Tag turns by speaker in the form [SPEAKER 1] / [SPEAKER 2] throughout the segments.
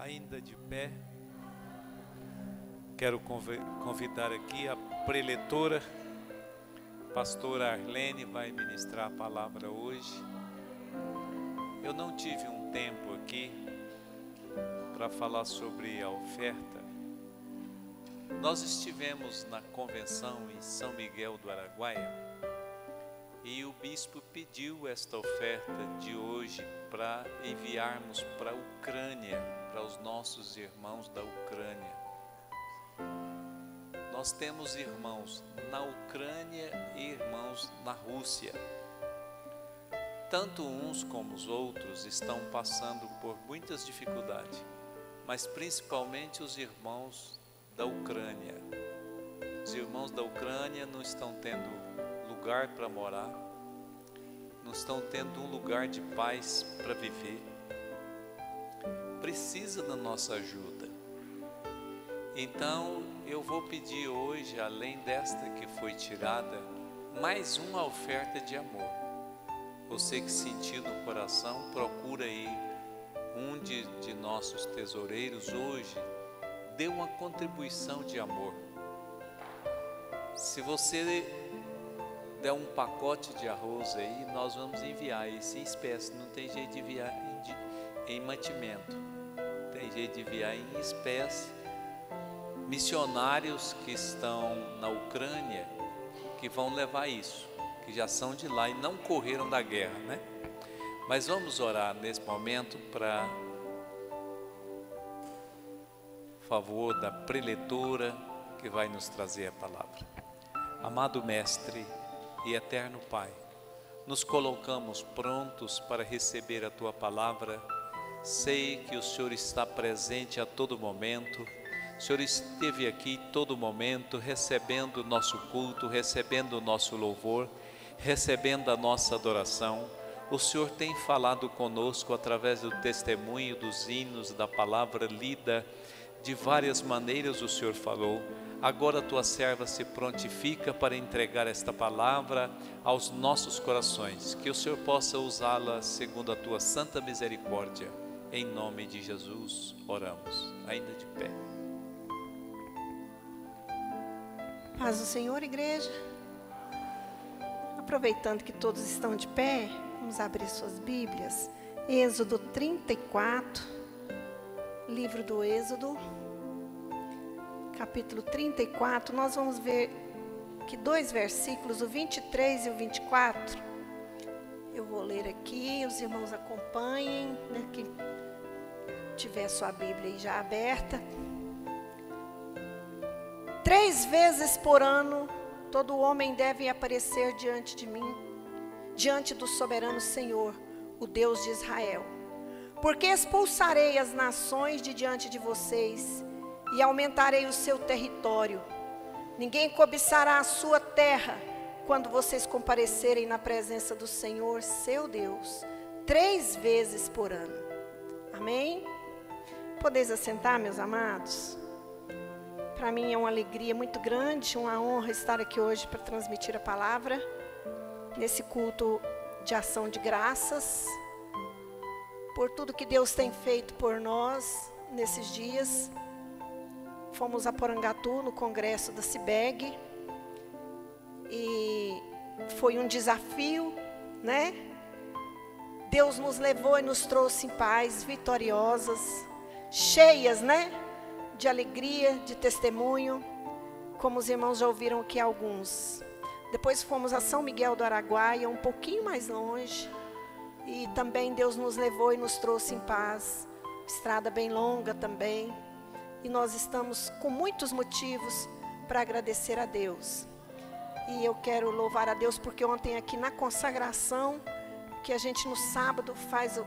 [SPEAKER 1] ainda de pé. Quero convidar aqui a preletora, pastora Arlene, vai ministrar a palavra hoje. Eu não tive um tempo aqui para falar sobre a oferta. Nós estivemos na convenção em São Miguel do Araguaia e o bispo pediu esta oferta de hoje para enviarmos para a Ucrânia, para os nossos irmãos da Ucrânia. Nós temos irmãos na Ucrânia e irmãos na Rússia. Tanto uns como os outros estão passando por muitas dificuldades, mas principalmente os irmãos da Ucrânia. Os irmãos da Ucrânia não estão tendo lugar para morar, não estão tendo um lugar de paz para viver. Precisa da nossa ajuda. Então eu vou pedir hoje, além desta que foi tirada, mais uma oferta de amor. Você que sentiu no coração, procura aí um de nossos tesoureiros hoje, dê uma contribuição de amor. Se você der um pacote de arroz aí, nós vamos enviar esse em espécie. Não tem jeito de enviar em mantimento, tem jeito de enviar em espécie. Missionários que estão na Ucrânia, que vão levar isso, que já são de lá e não correram da guerra, né? Mas vamos orar nesse momento para favor da preletora que vai nos trazer a palavra. Amado Mestre e eterno Pai, nos colocamos prontos para receber a Tua palavra. Sei que o Senhor está presente a todo momento. O Senhor esteve aqui todo momento, recebendo o nosso culto, recebendo o nosso louvor, recebendo a nossa adoração. O Senhor tem falado conosco através do testemunho, dos hinos, da palavra lida. De várias maneiras o Senhor falou. Agora a tua serva se prontifica para entregar esta palavra aos nossos corações. Que o Senhor possa usá-la segundo a tua santa misericórdia. Em nome de Jesus oramos. Ainda de pé.
[SPEAKER 2] Paz do Senhor, igreja. Aproveitando que todos estão de pé, vamos abrir suas Bíblias. Êxodo 34. Livro do Êxodo, capítulo 34, nós vamos ver que dois versículos, o 23 e o 24. Eu vou ler aqui, os irmãos acompanhem, né, quem tiver sua Bíblia aí já aberta. 3 vezes por ano, todo homem deve aparecer diante de mim, diante do soberano Senhor, o Deus de Israel. Porque expulsarei as nações de diante de vocês e aumentarei o seu território. Ninguém cobiçará a sua terra quando vocês comparecerem na presença do Senhor, seu Deus, 3 vezes por ano. Amém? Podeis assentar, meus amados? Para mim é uma alegria muito grande, uma honra estar aqui hoje para transmitir a palavra, nesse culto de ação de graças, por tudo que Deus tem feito por nós nesses dias. Fomos a Porangatu no congresso da CIBEG e foi um desafio, né? Deus nos levou e nos trouxe em paz, vitoriosas, cheias, né? De alegria, de testemunho, como os irmãos já ouviram aqui alguns. Depois fomos a São Miguel do Araguaia, um pouquinho mais longe. E também Deus nos levou e nos trouxe em paz. Estrada bem longa também. E nós estamos com muitos motivos para agradecer a Deus. E eu quero louvar a Deus porque ontem aqui na consagração, que a gente no sábado faz o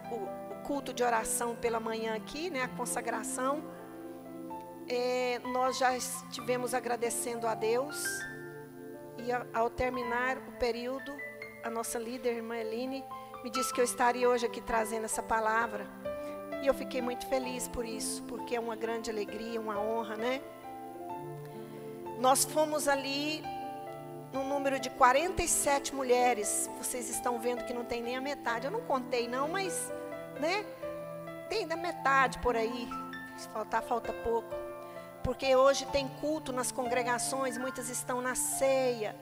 [SPEAKER 2] culto de oração pela manhã aqui, né, a consagração, nós já estivemos agradecendo a Deus. E ao terminar o período, a nossa líder, irmã Eline, me disse que eu estaria hoje aqui trazendo essa palavra. E eu fiquei muito feliz por isso, porque é uma grande alegria, uma honra, né? Nós fomos ali no número de 47 mulheres. Vocês estão vendo que não tem nem a metade. Eu não contei não, mas, né? Tem da metade por aí. Se faltar, falta pouco. Porque hoje tem culto nas congregações, muitas estão na ceia,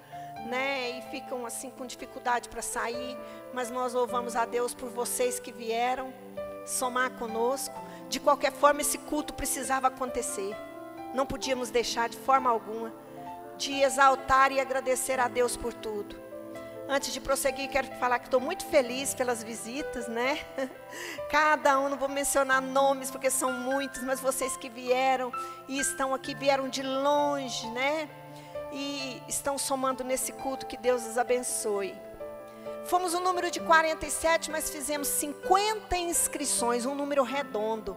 [SPEAKER 2] né? E ficam assim com dificuldade para sair. Mas nós louvamos a Deus por vocês que vieram somar conosco. De qualquer forma, esse culto precisava acontecer. Não podíamos deixar de forma alguma de exaltar e agradecer a Deus por tudo. Antes de prosseguir, quero falar que estou muito feliz pelas visitas, né? Cada um, não vou mencionar nomes porque são muitos, mas vocês que vieram e estão aqui, vieram de longe, né? E estão somando nesse culto, que Deus os abençoe. Fomos um número de 47, mas fizemos 50 inscrições, um número redondo,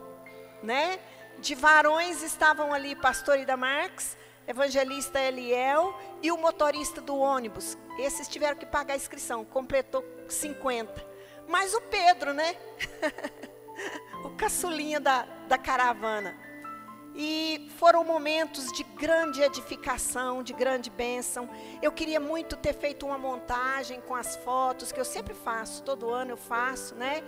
[SPEAKER 2] né? De varões estavam ali pastor Ida Marques, evangelista Eliel e o motorista do ônibus. Esses tiveram que pagar a inscrição, completou 50. Mas o Pedro, né? O caçulinha da caravana. E foram momentos de grande edificação, de grande bênção. Eu queria muito ter feito uma montagem com as fotos, que eu sempre faço, todo ano eu faço, né?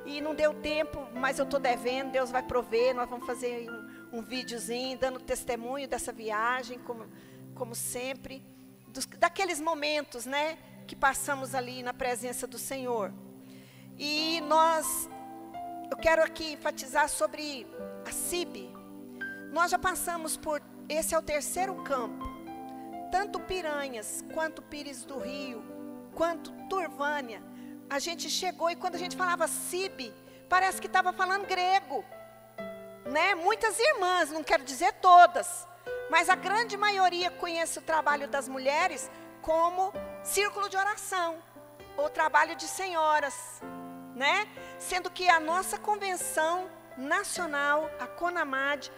[SPEAKER 2] E não deu tempo, mas eu estou devendo, Deus vai prover. Nós vamos fazer um videozinho, dando testemunho dessa viagem, como sempre. Daqueles momentos, né, que passamos ali na presença do Senhor. E eu quero aqui enfatizar sobre a CIB. Nós já passamos por, esse é o terceiro campo. Tanto Piranhas, quanto Pires do Rio, quanto Turvânia. A gente chegou e quando a gente falava CIB, parece que estava falando grego, né? Muitas irmãs, não quero dizer todas, mas a grande maioria conhece o trabalho das mulheres como círculo de oração, ou trabalho de senhoras, né? Sendo que a nossa convenção nacional, a CONAMAD,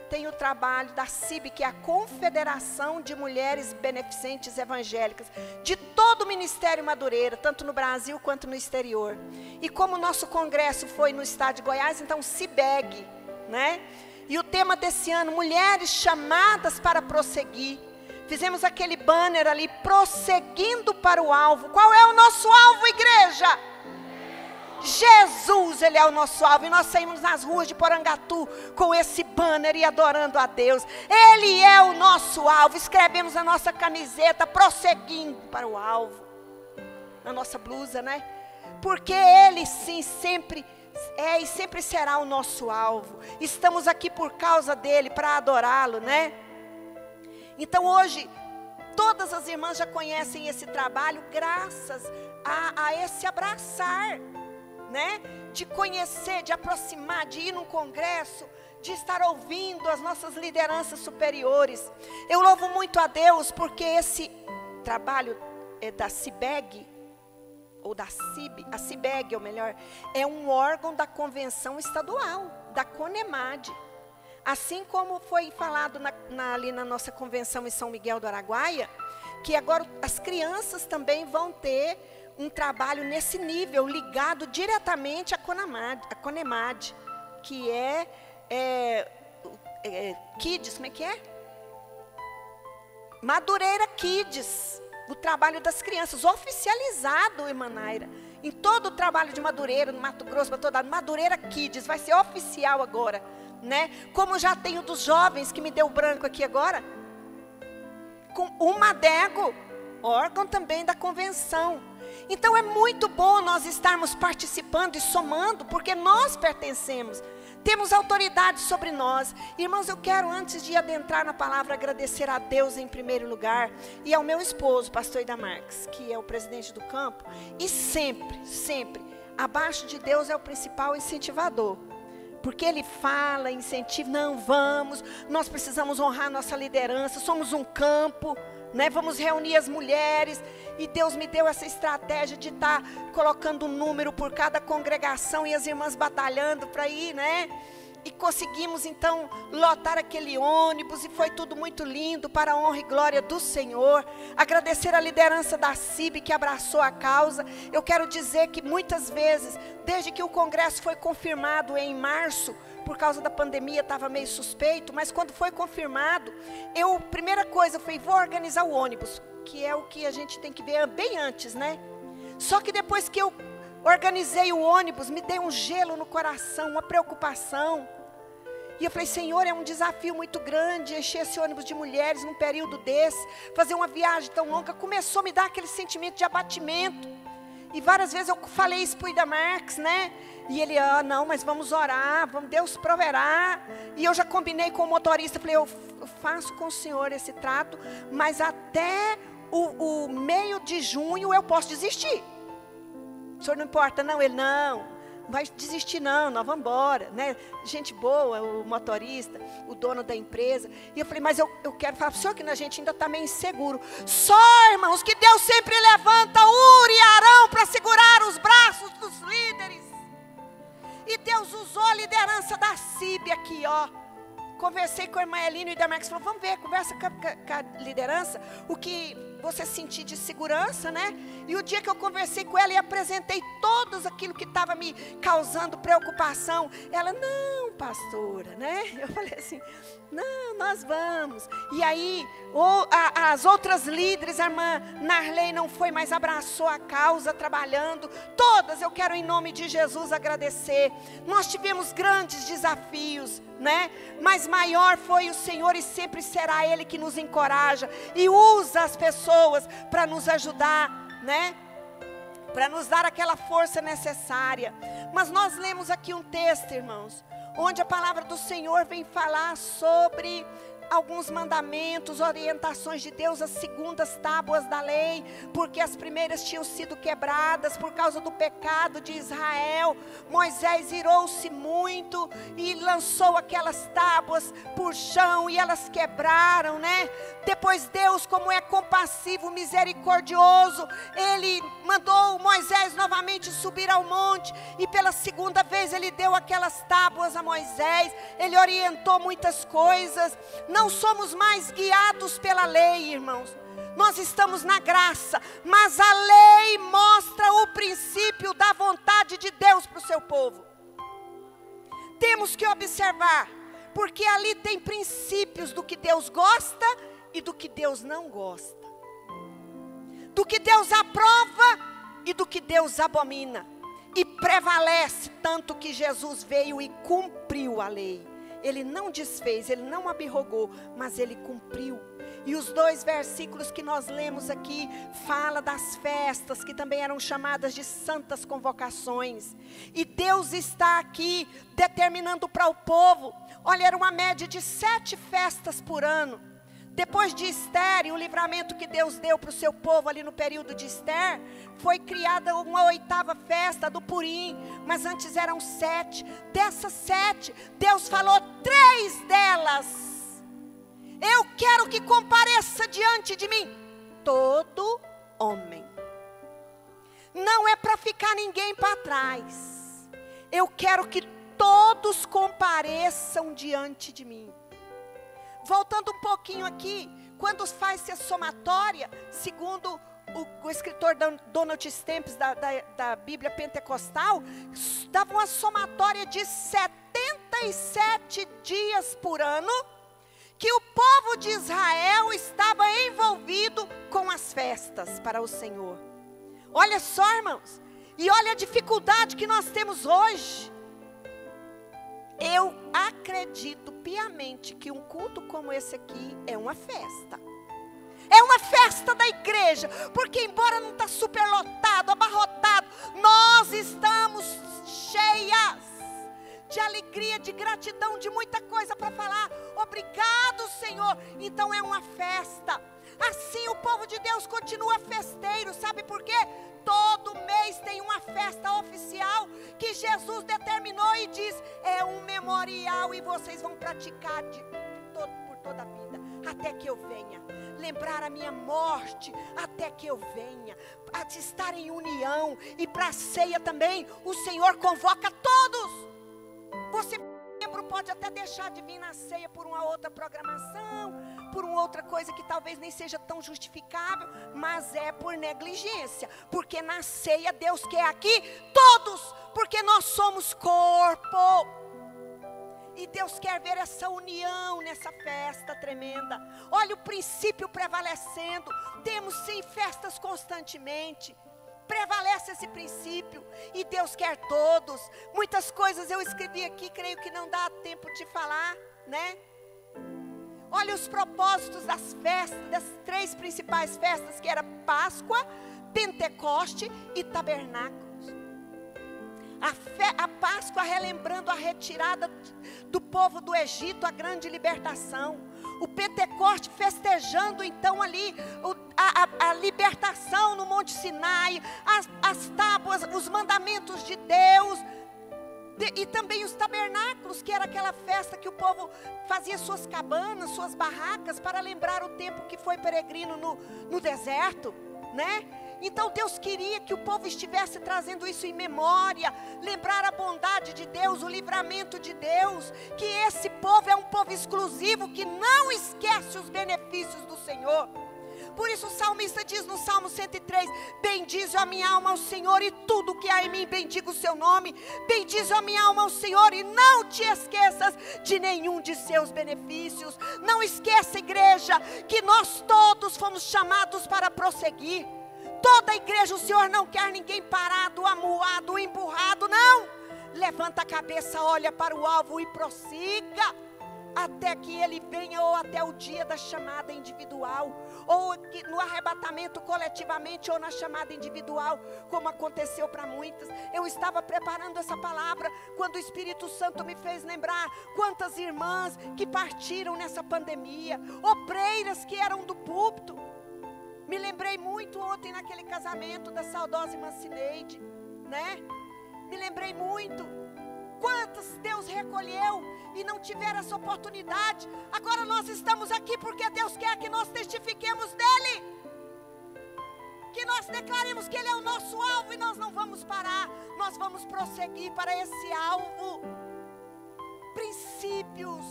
[SPEAKER 2] tem o trabalho da CIB, que é a Confederação de Mulheres Beneficentes Evangélicas, de todo o Ministério Madureira, tanto no Brasil quanto no exterior. E como o nosso congresso foi no estado de Goiás, então CIBEG, né? E o tema desse ano, mulheres chamadas para prosseguir. Fizemos aquele banner ali, prosseguindo para o alvo. Qual é o nosso alvo, igreja? Jesus, Ele é o nosso alvo. E nós saímos nas ruas de Porangatu com esse banner e adorando a Deus. Ele é o nosso alvo. Escrevemos a nossa camiseta, prosseguindo para o alvo, na nossa blusa, né? Porque Ele sim sempre é e sempre será o nosso alvo. Estamos aqui por causa dEle, para adorá-lo, né? Então hoje, todas as irmãs já conhecem esse trabalho, graças a esse abraçar, né? De conhecer, de aproximar, de ir num congresso, de estar ouvindo as nossas lideranças superiores. Eu louvo muito a Deus porque esse trabalho da CIBEG, ou da CIB, a CIBEG, ou melhor, é um órgão da convenção estadual, da CONEMAD. Assim como foi falado ali na nossa convenção em São Miguel do Araguaia, que agora as crianças também vão ter um trabalho nesse nível, ligado diretamente à CONEMAD, que é Kids, como é que é? Madureira Kids, o trabalho das crianças, oficializado em Manaíra. Em todo o trabalho de Madureira, no Mato Grosso, para toda Madureira Kids, vai ser oficial agora, né? Como já tem o dos jovens, que me deu branco aqui agora, com o Madego, órgão também da convenção. Então é muito bom nós estarmos participando e somando, porque nós pertencemos, temos autoridade sobre nós. Irmãos, eu quero, antes de adentrar na palavra, agradecer a Deus em primeiro lugar, e ao meu esposo, pastor Ida Marques, que é o presidente do campo, e sempre, abaixo de Deus é o principal incentivador, porque Ele fala, incentiva, não, vamos, nós precisamos honrar nossa liderança, somos um campo, né? Vamos reunir as mulheres, e Deus me deu essa estratégia de estar colocando um número por cada congregação, e as irmãs batalhando para ir, né? E conseguimos então lotar aquele ônibus, e foi tudo muito lindo, para a honra e glória do Senhor. Agradecer a liderança da CIB, que abraçou a causa. Eu quero dizer que muitas vezes, desde que o congresso foi confirmado em março, por causa da pandemia estava meio suspeito, mas quando foi confirmado, primeira coisa foi, vou organizar o ônibus, que é o que a gente tem que ver bem antes, né? Só que depois que eu organizei o ônibus, me deu um gelo no coração, uma preocupação. E eu falei, Senhor, é um desafio muito grande encher esse ônibus de mulheres num período desse, fazer uma viagem tão longa. Começou a me dar aquele sentimento de abatimento. E várias vezes eu falei isso para o Ida Marques, né? E ele, não, mas vamos orar, Deus proverá. E eu já combinei com o motorista, falei, eu faço com o senhor esse trato, mas até o meio de junho eu posso desistir. O senhor não importa não? Ele, não vai desistir não, nós vamos embora, né? Gente boa, o motorista, o dono da empresa. E eu falei, mas eu quero falar para o senhor que a gente ainda está meio inseguro. Só, irmãos, que Deus sempre levanta Uri e Arão para segurar os braços dos líderes. E Deus usou a liderança da CIB aqui, ó. Conversei com a irmã Elina e o Damarcos falou, vamos ver, conversa com a liderança, o que você sentir de segurança, né? E o dia que eu conversei com ela e apresentei todos aquilo que estava me causando preocupação, ela, não, pastora, né? Eu falei assim, não, nós vamos. E aí, as outras líderes, a irmã Narley não foi, mas abraçou a causa, trabalhando. Todas, eu quero em nome de Jesus agradecer. Nós tivemos grandes desafios, né? Mas maior foi o Senhor e sempre será Ele que nos encoraja e usa as pessoas para nos ajudar, né? Para nos dar aquela força necessária. Mas nós lemos aqui um texto, irmãos, onde a palavra do Senhor vem falar sobre alguns mandamentos, orientações de Deus, as segundas tábuas da lei, porque as primeiras tinham sido quebradas por causa do pecado de Israel. Moisés irou-se muito e lançou aquelas tábuas por chão e elas quebraram, né? Depois Deus, como é compassivo, misericordioso, Ele mandou Moisés novamente subir ao monte e pela segunda vez Ele deu aquelas tábuas a Moisés. Ele orientou muitas coisas. Não somos mais guiados pela lei, irmãos. Nós estamos na graça, mas a lei mostra o princípio da vontade de Deus para o seu povo. Temos que observar, porque ali tem princípios do que Deus gosta e do que Deus não gosta, do que Deus aprova e do que Deus abomina. E prevalece tanto que Jesus veio e cumpriu a lei. Ele não desfez, Ele não abrogou, mas Ele cumpriu. E os 2 versículos que nós lemos aqui, fala das festas, que também eram chamadas de santas convocações. E Deus está aqui, determinando para o povo, olha, era uma média de 7 festas por ano. Depois de Esther, e o livramento que Deus deu para o seu povo ali no período de Esther, foi criada uma 8ª festa do Purim, mas antes eram 7. Dessas 7, Deus falou 3 delas. Eu quero que compareça diante de mim todo homem. Não é para ficar ninguém para trás. Eu quero que todos compareçam diante de mim. Voltando um pouquinho aqui, quando faz-se a somatória, segundo o escritor Donald Stamps da Bíblia Pentecostal, dava uma somatória de 77 dias por ano, que o povo de Israel estava envolvido com as festas para o Senhor. Olha só, irmãos, e olha a dificuldade que nós temos hoje. Eu acredito piamente que um culto como esse aqui é uma festa. É uma festa da igreja, porque embora não está superlotado, abarrotado, nós estamos cheias de alegria, de gratidão, de muita coisa para falar. Obrigado, Senhor. Então é uma festa. Assim o povo de Deus continua festeiro, sabe por quê? Todo mês tem uma festa oficial que Jesus determinou e diz, é um memorial e vocês vão praticar por toda a vida, até que eu venha. Lembrar a minha morte até que eu venha, a estar em união. E para a ceia também, o Senhor convoca todos. Você pode até deixar de vir na ceia por uma outra programação, por uma outra coisa que talvez nem seja tão justificável, mas é por negligência, porque na ceia Deus quer aqui todos, porque nós somos corpo, e Deus quer ver essa união nessa festa tremenda. Olha o princípio prevalecendo. Temos sim festas constantemente, Prevalece esse princípio, e Deus quer todos. Muitas coisas eu escrevi aqui, creio que não dá tempo de falar, né? Olha os propósitos das festas, das 3 principais festas, que era Páscoa, Pentecoste e Tabernáculos. A Páscoa relembrando a retirada do povo do Egito, a grande libertação. O Pentecoste festejando então ali a libertação no Monte Sinai, as tábuas, os mandamentos de Deus. E também os tabernáculos, que era aquela festa que o povo fazia suas cabanas, suas barracas, para lembrar o tempo que foi peregrino no deserto, né? Então Deus queria que o povo estivesse trazendo isso em memória, lembrar a bondade de Deus, o livramento de Deus, que esse povo é um povo exclusivo, que não esquece os benefícios do Senhor. Por isso o salmista diz no Salmo 103, bendize a minha alma ao Senhor e tudo que há em mim, bendiga o seu nome. Bendize a minha alma ao Senhor e não te esqueças de nenhum de seus benefícios. Não esqueça, igreja, que nós todos fomos chamados para prosseguir. Toda a igreja, o Senhor não quer ninguém parado, amuado, emburrado, não. Levanta a cabeça, olha para o alvo e prossiga, até que ele venha, ou até o dia da chamada individual, ou no arrebatamento coletivamente, ou na chamada individual, como aconteceu para muitas. Eu estava preparando essa palavra, quando o Espírito Santo me fez lembrar quantas irmãs que partiram nessa pandemia, obreiras que eram do púlpito. Me lembrei muito ontem naquele casamento da saudosa irmã Cineide, né? Me lembrei muito. Quantas Deus recolheu e não tiveram essa oportunidade. Agora nós estamos aqui porque Deus quer que nós testifiquemos dEle, que nós declaremos que Ele é o nosso alvo, e nós não vamos parar, nós vamos prosseguir para esse alvo. Princípios.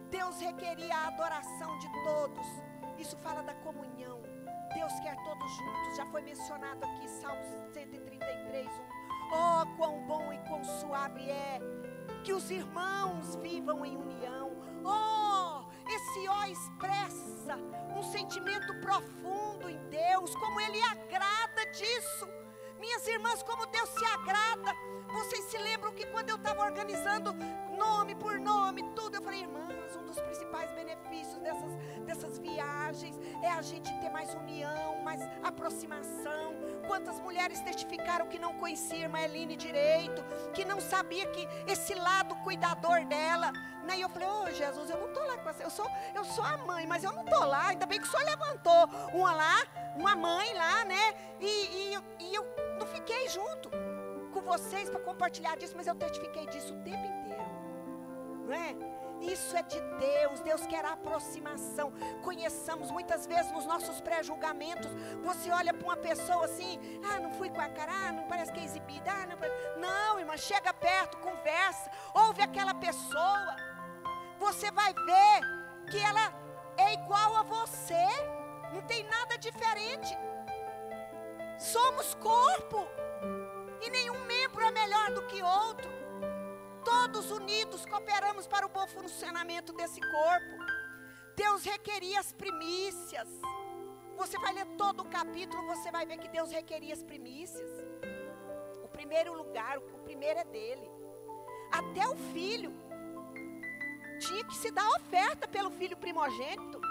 [SPEAKER 2] Deus requeria a adoração de todos. Isso fala da comunhão. Deus quer todos juntos. Já foi mencionado aqui Salmos 133, 1. Oh, quão bom e quão suave é que os irmãos vivam em união. Oh, esse ó expressa um sentimento profundo em Deus, como Ele agrada disso. Minhas irmãs, como Deus se agrada. Vocês se lembram que quando eu estava organizando nome por nome, tudo, eu falei, irmãs, um dos principais benefícios dessas viagens é a gente ter mais união, mais aproximação. Quantas mulheres testificaram que não conhecia a irmã Eline direito, que não sabia que esse lado cuidador dela, né? E eu falei, ô Jesus, eu não estou lá com você, eu sou a mãe, mas eu não estou lá. Ainda bem que o Senhor levantou uma mãe lá, né? E eu não fiquei junto com vocês para compartilhar disso, mas eu testifiquei disso o tempo inteiro, não é? Isso é de Deus. Deus quer a aproximação. Conheçamos muitas vezes nos nossos pré-julgamentos. Você olha para uma pessoa assim, não fui com a cara, não parece que é exibida, não, irmã, chega perto, conversa, ouve aquela pessoa, você vai ver que ela é igual a você, não tem nada diferente. Somos corpo, e nenhum membro é melhor do que outro. Todos unidos cooperamos para o bom funcionamento desse corpo. Deus requeria as primícias. Você vai ler todo o capítulo, você vai ver que Deus requeria as primícias. O primeiro lugar, o primeiro é dele. Até o filho tinha que se dar oferta pelo filho primogênito.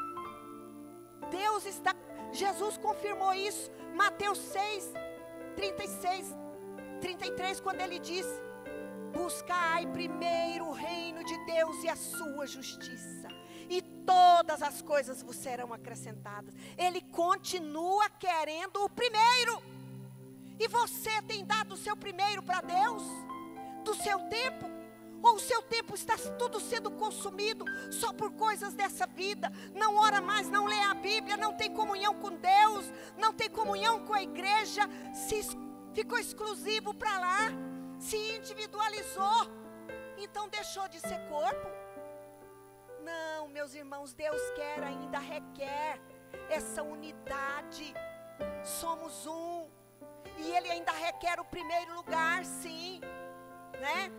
[SPEAKER 2] Jesus confirmou isso. Mateus 6, 36, 33, quando ele disse: buscai primeiro o reino de Deus e a sua justiça, e todas as coisas vos serão acrescentadas. Ele continua querendo o primeiro. E você tem dado o seu primeiro para Deus? Do seu tempo? Ou o seu tempo está tudo sendo consumido só por coisas dessa vida? Não ora mais, não lê a Bíblia, não tem comunhão com Deus, não tem comunhão com a igreja, ficou exclusivo para lá, se individualizou, então deixou de ser corpo? Não, meus irmãos, Deus ainda requer essa unidade. Somos um, e Ele ainda requer o primeiro lugar, sim, né?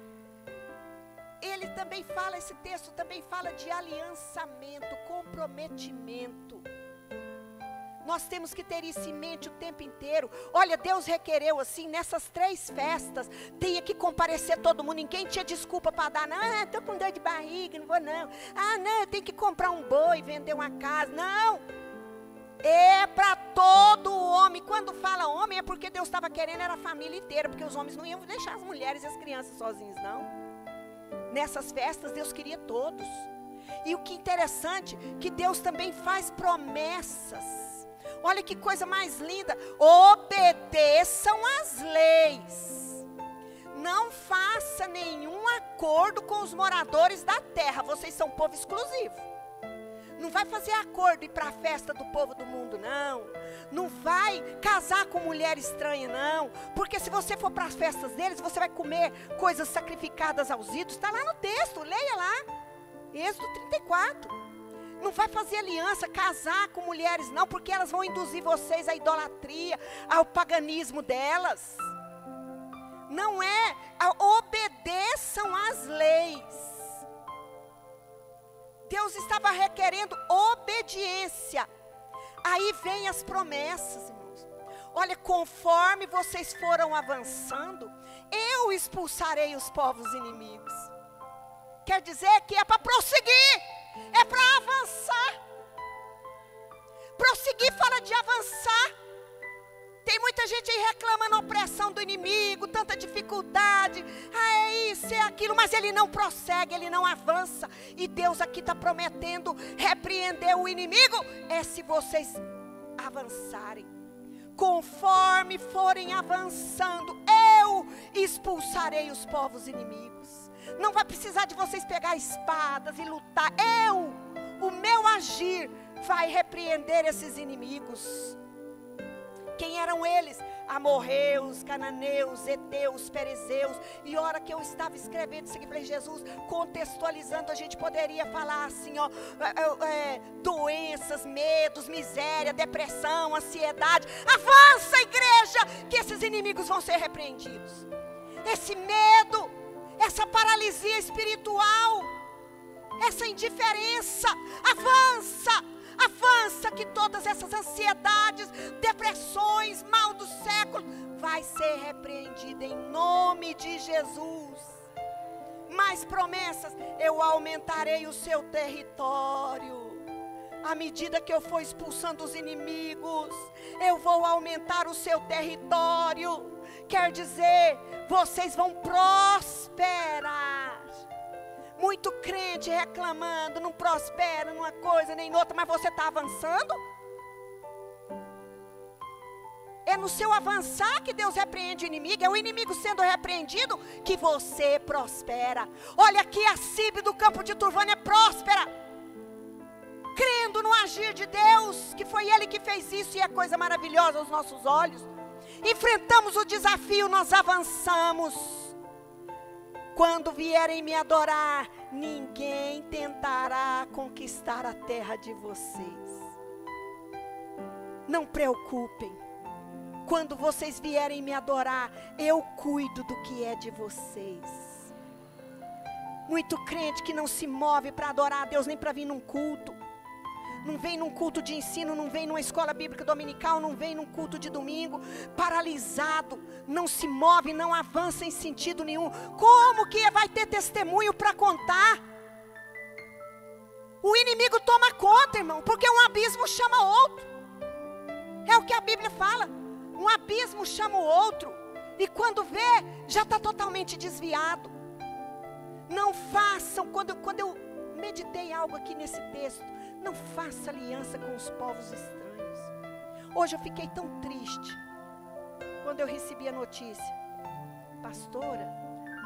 [SPEAKER 2] Ele também fala, esse texto também fala de aliançamento, comprometimento. Nós temos que ter isso em mente o tempo inteiro. Olha, Deus requereu assim, nessas 3 festas, tinha que comparecer todo mundo. Ninguém tinha desculpa para dar. Não, estou com dor de barriga, não vou não. Ah, não, eu tenho que comprar um boi, vender uma casa. Não. É para todo homem. Quando fala homem, é porque Deus estava querendo, era a família inteira. Porque os homens não iam deixar as mulheres e as crianças sozinhos, não. Nessas festas, Deus queria todos. E o que é interessante, que Deus também faz promessas. Olha que coisa mais linda. Obedeçam às leis. Não faça nenhum acordo com os moradores da terra. Vocês são povo exclusivo. Não vai fazer acordo e ir para a festa do povo do mundo, não. Não vai casar com mulher estranha, não. Porque se você for para as festas deles, você vai comer coisas sacrificadas aos ídolos. Está lá no texto, leia lá. Êxodo 34. Não vai fazer aliança, casar com mulheres, não. Porque elas vão induzir vocês à idolatria, ao paganismo delas. Não é. Obedeçam às leis. Deus estava requerendo obediência. Aí vem as promessas, irmãos. Olha, conforme vocês foram avançando, eu expulsarei os povos inimigos. Quer dizer que é para prosseguir, é para avançar. Prosseguir fala de avançar. Tem muita gente aí reclamando a opressão do inimigo, tanta dificuldade, é isso, é aquilo, mas ele não prossegue, ele não avança. E Deus aqui está prometendo repreender o inimigo, é se vocês avançarem. Conforme forem avançando, eu expulsarei os povos inimigos. Não vai precisar de vocês pegar espadas e lutar. O meu agir vai repreender esses inimigos. Quem eram eles? Amorreus, cananeus, heteus, perizeus. E a hora que eu estava escrevendo isso aqui, falei, Jesus, contextualizando, a gente poderia falar assim, ó, doenças, medos, miséria, depressão, ansiedade. Avança, igreja, que esses inimigos vão ser repreendidos. Esse medo, essa paralisia espiritual, essa indiferença, avança. Avança, que todas essas ansiedades, depressões, mal do século, vai ser repreendida em nome de Jesus. Mais promessas, eu aumentarei o seu território. À medida que eu for expulsando os inimigos, eu vou aumentar o seu território. Quer dizer, vocês vão prosperar. Muito crente reclamando, não prospera numa coisa nem noutra, mas você está avançando? É no seu avançar que Deus repreende o inimigo, é o inimigo sendo repreendido que você prospera. Olha aqui, a Cibe do campo de Turvânia próspera, crendo no agir de Deus, que foi Ele que fez isso e é coisa maravilhosa aos nossos olhos. Enfrentamos o desafio, nós avançamos. Quando vierem me adorar, ninguém tentará conquistar a terra de vocês. Não preocupem. Quando vocês vierem me adorar, eu cuido do que é de vocês. Muito crente que não se move para adorar a Deus, nem para vir num culto. Não vem num culto de ensino, não vem numa escola bíblica dominical, não vem num culto de domingo, paralisado, não se move, não avança em sentido nenhum. Como que vai ter testemunho para contar? O inimigo toma conta, irmão, porque um abismo chama outro. É o que a Bíblia fala, um abismo chama o outro, e quando vê, já está totalmente desviado. Não façam, quando eu meditei algo aqui nesse texto, não faça aliança com os povos estranhos. Hoje eu fiquei tão triste quando eu recebi a notícia. Pastora,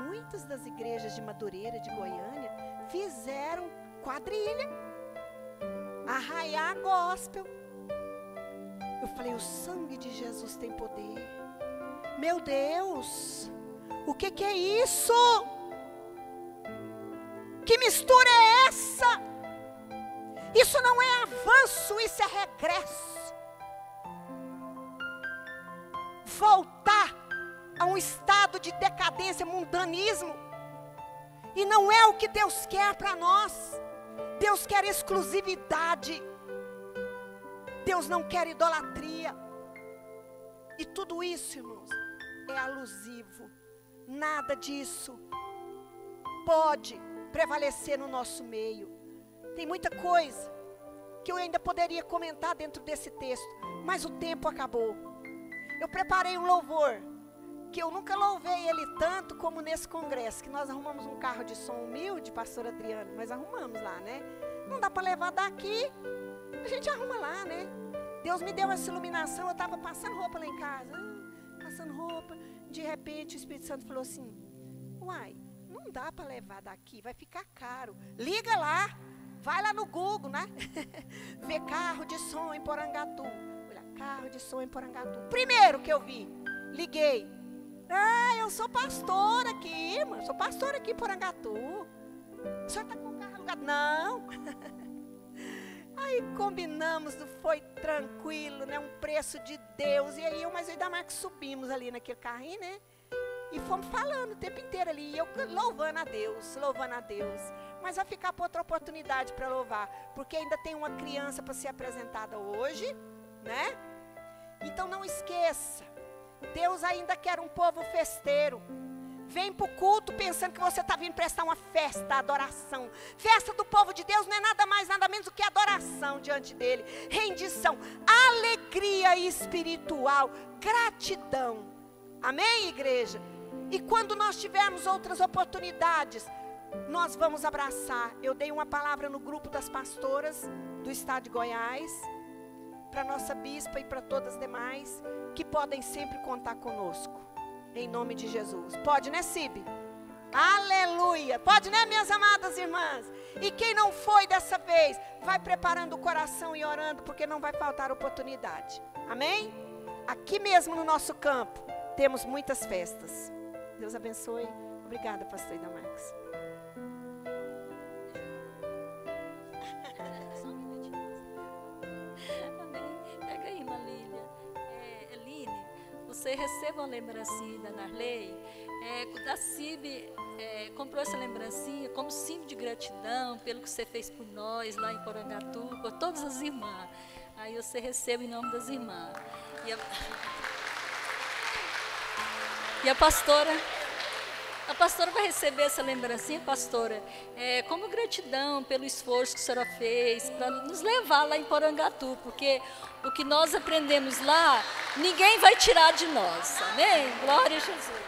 [SPEAKER 2] muitas das igrejas de Madureira, de Goiânia, fizeram quadrilha, arraiar gospel. Eu falei, o sangue de Jesus tem poder. Meu Deus, o que é isso? Que mistura é essa? Isso não é avanço, isso é regresso. Voltar a um estado de decadência, mundanismo. E não é o que Deus quer para nós. Deus quer exclusividade. Deus não quer idolatria. E tudo isso, irmãos, é alusivo. Nada disso pode prevalecer no nosso meio. Tem muita coisa que eu ainda poderia comentar dentro desse texto, mas o tempo acabou. Eu preparei um louvor, que eu nunca louvei ele tanto como nesse congresso, que nós arrumamos um carro de som humilde, pastor Adriano, mas arrumamos lá, né? Não dá para levar daqui, a gente arruma lá, né? Deus me deu essa iluminação, eu estava passando roupa lá em casa, passando roupa, de repente o Espírito Santo falou assim, uai, não dá para levar daqui, vai ficar caro, liga lá, vai lá no Google, né? Vê carro de som em Porangatu, olha, carro de som em Porangatu, primeiro que eu vi, liguei, eu sou pastora aqui, irmã, sou pastora aqui em Porangatu, o senhor está com o carro alugado? Não. Aí combinamos, foi tranquilo, né? Um preço de Deus. E aí eu e Idamarco subimos ali naquele carrinho, né? E fomos falando o tempo inteiro ali. E eu louvando a Deus, louvando a Deus. Mas vai ficar para outra oportunidade para louvar. Porque ainda tem uma criança para ser apresentada hoje, né? Então não esqueça. Deus ainda quer um povo festeiro. Vem para o culto pensando que você está vindo prestar uma festa, adoração. Festa do povo de Deus não é nada mais, nada menos do que adoração diante dele. Rendição, alegria espiritual, gratidão. Amém, igreja? E quando nós tivermos outras oportunidades, nós vamos abraçar. Eu dei uma palavra no grupo das pastoras do estado de Goiás, para nossa bispa e para todas as demais, que podem sempre contar conosco. Em nome de Jesus. Pode, né, Cibe? Aleluia. Pode, né, minhas amadas irmãs? E quem não foi dessa vez, vai preparando o coração e orando, porque não vai faltar oportunidade. Amém? Aqui mesmo no nosso campo, temos muitas festas. Deus abençoe. Obrigada, pastor Ida Marcos.
[SPEAKER 3] Só um minutinho. Amém. Pega aí, Malília. Eline, você receba uma lembrancinha da Narley. Da Cibe, comprou essa lembrancinha como símbolo de gratidão pelo que você fez por nós lá em Porangatu, por todas as irmãs. Aí você recebe em nome das irmãs. E a pastora vai receber essa lembrancinha, pastora, como gratidão pelo esforço que a senhora fez para nos levar lá em Porangatu, porque o que nós aprendemos lá, ninguém vai tirar de nós, amém? Glória a Jesus.